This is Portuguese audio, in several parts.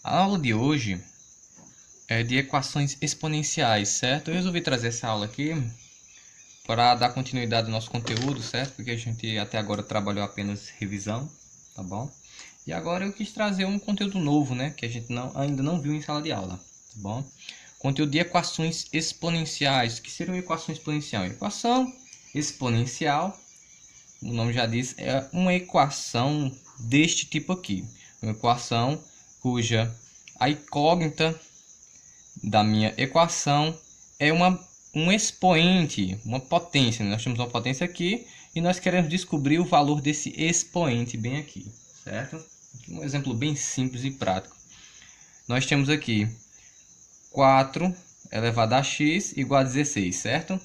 A aula de hoje é de equações exponenciais, certo? Eu resolvi trazer essa aula aqui para dar continuidade ao nosso conteúdo, certo? Porque a gente até agora trabalhou apenas revisão, tá bom? E agora eu quis trazer um conteúdo novo, né? Que a gente ainda não viu em sala de aula, tá bom? Conteúdo de equações exponenciais. O que seria uma equação exponencial? Equação exponencial, o nome já diz, é uma equação deste tipo aqui. Uma equação cuja a incógnita da minha equação é um expoente, uma potência. Nós temos uma potência aqui e nós queremos descobrir o valor desse expoente bem aqui, certo? Aqui um exemplo bem simples e prático. Nós temos aqui 4 elevado a x igual a 16, certo?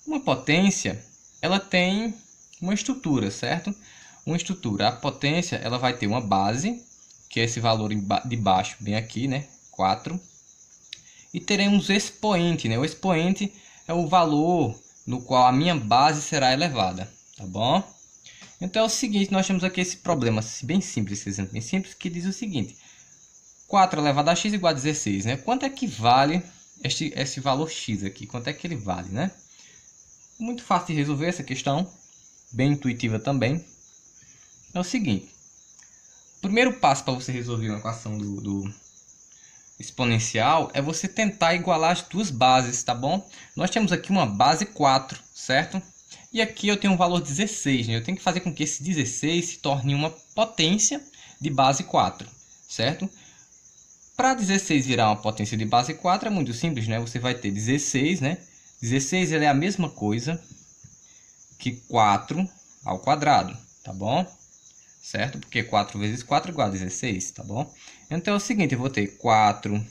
Uma potência, ela tem uma estrutura, certo? Uma estrutura, a potência, ela vai ter uma base, que é esse valor de baixo, bem aqui, né? 4. E teremos expoente, né? O expoente é o valor no qual a minha base será elevada, tá bom? Então é o seguinte, nós temos aqui esse problema bem simples, esse exemplo bem simples, que diz o seguinte: 4 elevado a x igual a 16, né? Quanto é que vale esse valor x aqui? Quanto é que ele vale, né? Muito fácil de resolver essa questão, bem intuitiva também. É o seguinte: o primeiro passo para você resolver uma equação do exponencial é você tentar igualar as duas bases, tá bom? Nós temos aqui uma base 4, certo? E aqui eu tenho um valor 16, né? Eu tenho que fazer com que esse 16 se torne uma potência de base 4, certo? Para 16 virar uma potência de base 4 é muito simples, né? Você vai ter 16, né? 16 ele é a mesma coisa que 4 ao quadrado, tá bom? Certo? Porque 4 vezes 4 é igual a 16, tá bom? Então é o seguinte, eu vou ter 4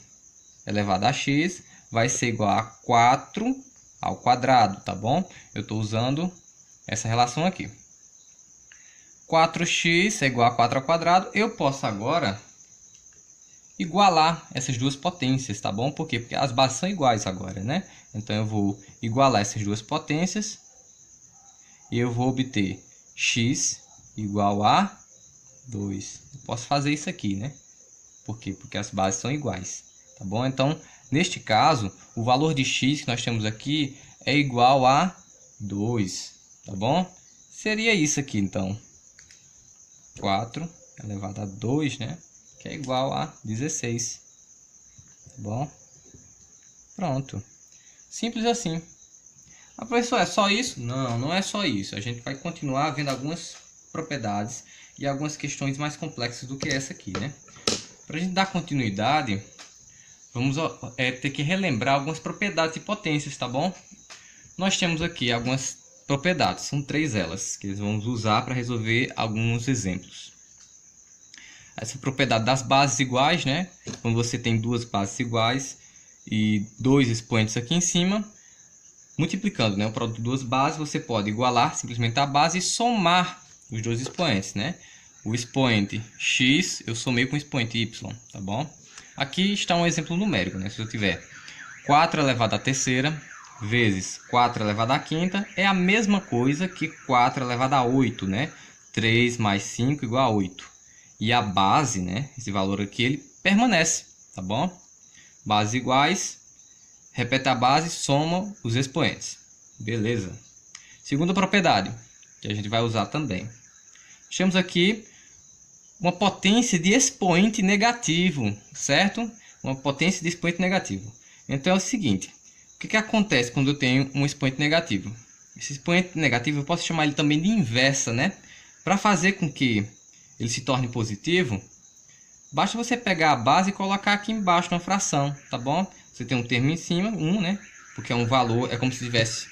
elevado a x vai ser igual a 4 ao quadrado, tá bom? Eu estou usando essa relação aqui. 4x é igual a 4 ao quadrado. Eu posso agora igualar essas duas potências, tá bom? Por quê? Porque as bases são iguais agora, né? Então eu vou igualar essas duas potências e eu vou obter x igual a 2. Eu posso fazer isso aqui, né? Por quê? Porque as bases são iguais, tá bom? Então, neste caso, o valor de x que nós temos aqui é igual a 2, tá bom? Seria isso aqui, então. 4 elevado a 2, né? Que é igual a 16, tá bom? Pronto. Simples assim. Ah, professor, é só isso? Não, não é só isso. A gente vai continuar vendo algumas propriedades e algumas questões mais complexas do que essa aqui, né? Para a gente dar continuidade, vamos ter que relembrar algumas propriedades e potências, tá bom? Nós temos aqui algumas propriedades, são 3 elas, que vamos usar para resolver alguns exemplos. Essa propriedade das bases iguais, né? Quando você tem duas bases iguais e dois expoentes aqui em cima, multiplicando, né, o produto de duas bases, você pode igualar simplesmente a base e somar os dois expoentes, né? O expoente x eu somei com o expoente y, tá bom? Aqui está um exemplo numérico, né? Se eu tiver 4 elevado à terceira vezes 4 elevado à quinta, é a mesma coisa que 4 elevado a 8, né? 3 mais 5 igual a 8. E a base, né? Esse valor aqui, ele permanece, tá bom? Bases iguais, repete a base, soma os expoentes. Beleza. Segunda propriedade, que a gente vai usar também. Temos aqui uma potência de expoente negativo, certo? Uma potência de expoente negativo. Então é o seguinte, o que acontece quando eu tenho um expoente negativo? Esse expoente negativo eu posso chamar ele também de inversa, né? Para fazer com que ele se torne positivo, basta você pegar a base e colocar aqui embaixo na fração, tá bom? Você tem um termo em cima, 1, né? Porque é um valor, é como se tivesse...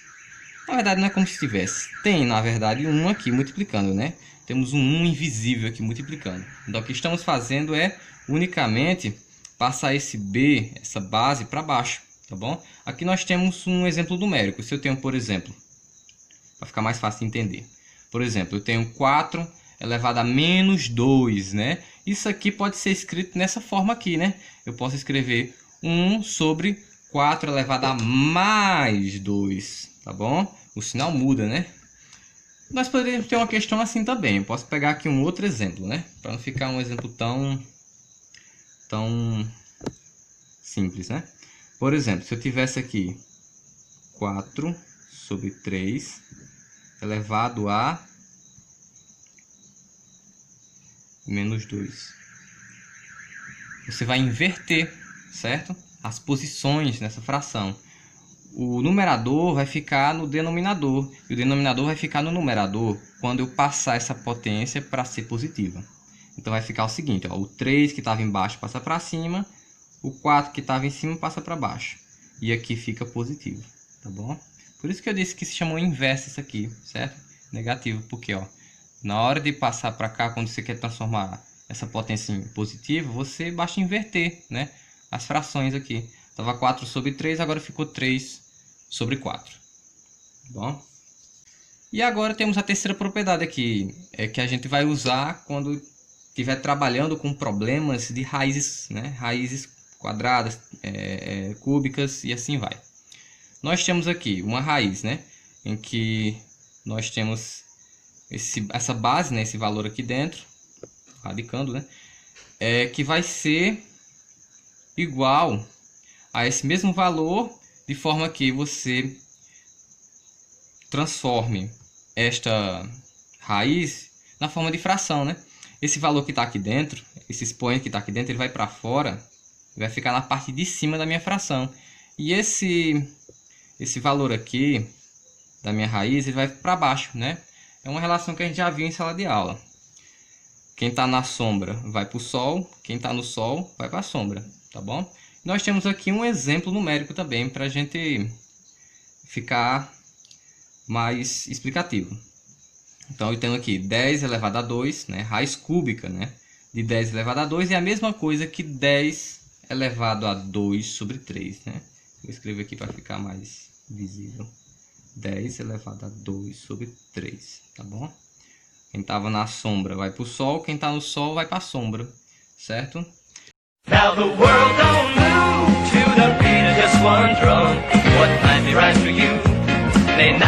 Na verdade não é como se tivesse. Tem, na verdade, 1 aqui multiplicando, né? Temos um 1 invisível aqui multiplicando. Então o que estamos fazendo é unicamente passar esse b, essa base, para baixo, tá bom? Aqui nós temos um exemplo numérico. Se eu tenho, por exemplo, para ficar mais fácil de entender. Por exemplo, eu tenho 4 elevado a menos 2, né? Isso aqui pode ser escrito nessa forma aqui, né? Eu posso escrever 1 sobre 4 elevado a mais 2, tá bom? O sinal muda, né? Nós poderíamos ter uma questão assim também. Eu posso pegar aqui um outro exemplo, né? Para não ficar um exemplo tão tão simples, né? Por exemplo, se eu tivesse aqui 4 sobre 3 elevado a menos 2. Você vai inverter, certo? As posições nessa fração. O numerador vai ficar no denominador e o denominador vai ficar no numerador quando eu passar essa potência para ser positiva. Então vai ficar o seguinte, ó, o 3 que estava embaixo passa para cima, o 4 que estava em cima passa para baixo. E aqui fica positivo, tá bom? Por isso que eu disse que se chamou inverso isso aqui, certo? Negativo, porque ó, na hora de passar para cá, quando você quer transformar essa potência em positivo, você basta inverter, né, as frações aqui. Estava 4 sobre 3, agora ficou 3 sobre 4. Bom? E agora temos a terceira propriedade aqui, que a gente vai usar quando estiver trabalhando com problemas de raízes, né, raízes quadradas, cúbicas e assim vai. Nós temos aqui uma raiz, né, em que nós temos essa base, né, esse valor aqui dentro, radicando, né, que vai ser igual a esse mesmo valor, de forma que você transforme esta raiz na forma de fração, né? Esse valor que está aqui dentro, esse expoente que está aqui dentro, ele vai para fora, vai ficar na parte de cima da minha fração. E esse valor aqui da minha raiz, ele vai para baixo, né? É uma relação que a gente já viu em sala de aula. Quem está na sombra vai para o sol, quem está no sol vai para a sombra, tá bom? Nós temos aqui um exemplo numérico também para a gente ficar mais explicativo. Então eu tenho aqui 10 elevado a 2, né, raiz cúbica, né, de 10 elevado a 2 é a mesma coisa que 10 elevado a 2 sobre 3. Né? Vou escrever aqui para ficar mais visível. 10 elevado a 2 sobre 3, tá bom? Quem estava na sombra vai para o sol, quem está no sol vai para a sombra, certo? Now the world don't move to the beat of just one drum. What might be right for you may not